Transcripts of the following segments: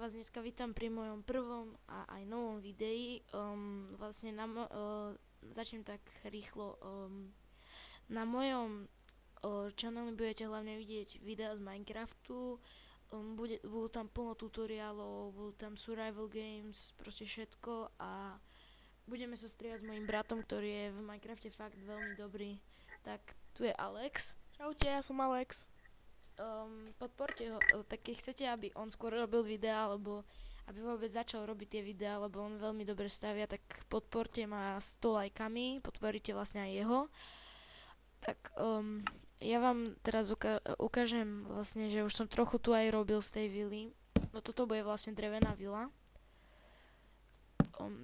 vás dneska vítam pri mojom prvom a aj novom videi. Vlastne začnem tak rýchlo. Na mojom channeli budete hlavne vidieť videa z Minecraftu. Budú tam plno tutoriálov, budú tam survival games, proste všetko a budeme sa striať s mojim bratom, ktorý je v Minecrafte fakt veľmi dobrý. Tak tu je Alex. Čaute, ja som Alex. Podporte ho, tak keď chcete, aby on skôr robil videá, alebo aby vôbec začal robiť tie videá, lebo on veľmi dobre stavia, tak podporte ma 100 lajkami, podporíte vlastne aj jeho. Tak ja vám teraz ukážem vlastne, že už som trochu tu aj robil z tej vily. No toto bude vlastne drevená vila.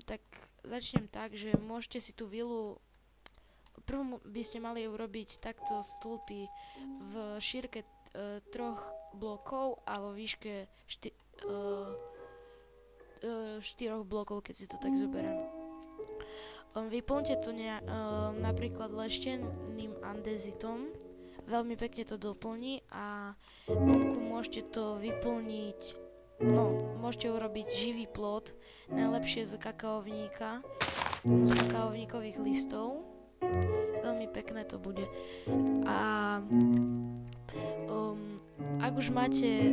Tak začnem tak, že môžete si tú vilu prvom by ste mali urobiť takto stĺpy v šírke 3 blokov a vo výške 4 blokov, keď si to tak zoberiem. Vyplňte to napríklad leštenným andezitom, veľmi pekne to doplní a vonku môžete to vyplniť, môžete urobiť živý plot, najlepšie z kakaovníka, z kakaovníkových listov. Veľmi pekné to bude. A ak už máte,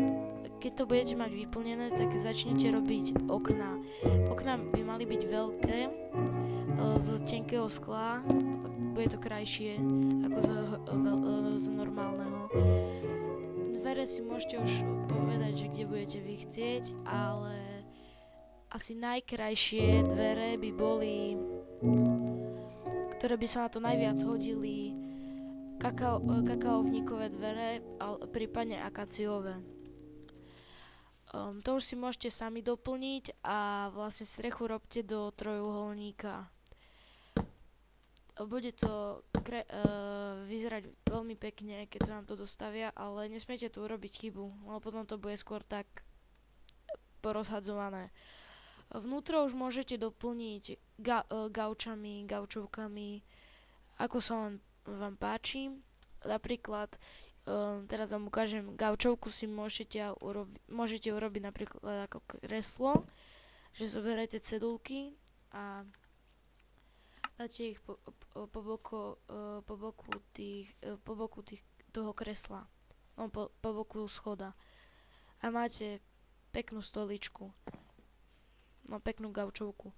keď to budete mať vyplnené, tak začnete robiť okná. Okná by mali byť veľké, z tenkého skla, bude to krajšie ako z normálneho. Dvere si môžete už povedať, že kde budete vy chcieť, ale asi najkrajšie dvere by boli, ktoré by sa na to najviac hodili, kakaovníkové dvere, prípadne akaciové. To už si môžete sami doplniť a vlastne strechu robte do trojuholníka. Bude to vyzerať veľmi pekne, keď sa vám to dostavia, ale nesmiete tu urobiť chybu, lebo potom to bude skôr tak porozhadzované. Vnútro už môžete doplniť gaučovkami, ako sa len vám páči. Napríklad, teraz vám ukážem, gaučovku si môžete urobiť napríklad ako kreslo, že zoberete cedulky a dáte ich po boku toho kresla, po boku schoda. A máte peknú stoličku, peknú gaučovku.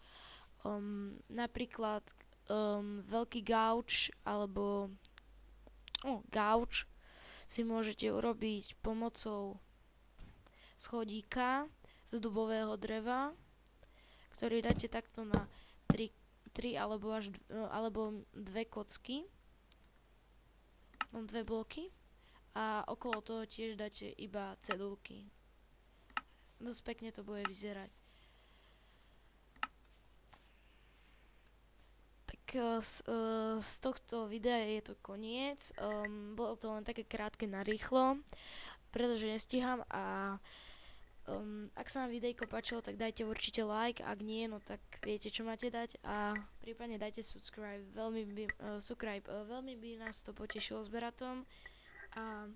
Napríklad veľký gauč alebo gauč si môžete urobiť pomocou schodíka z dubového dreva, ktorý dáte takto na 3 alebo 2 kocky, 2 bloky a okolo toho tiež dáte iba cedulky. Dosť pekne to bude vyzerať. Z tohto videa je to koniec. Bolo to len také krátke na rýchlo, pretože nestíham a ak sa vám videjko páčilo, tak dajte určite like, ak nie, no tak viete, čo máte dať a prípadne dajte subscribe, veľmi by nás to potešilo s bratom a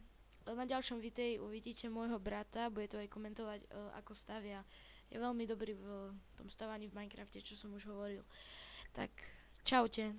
na ďalšom videi uvidíte môjho brata, bude to aj komentovať, ako stavia. Je veľmi dobrý v tom stavaní v Minecrafte, čo som už hovoril. Tak čaute.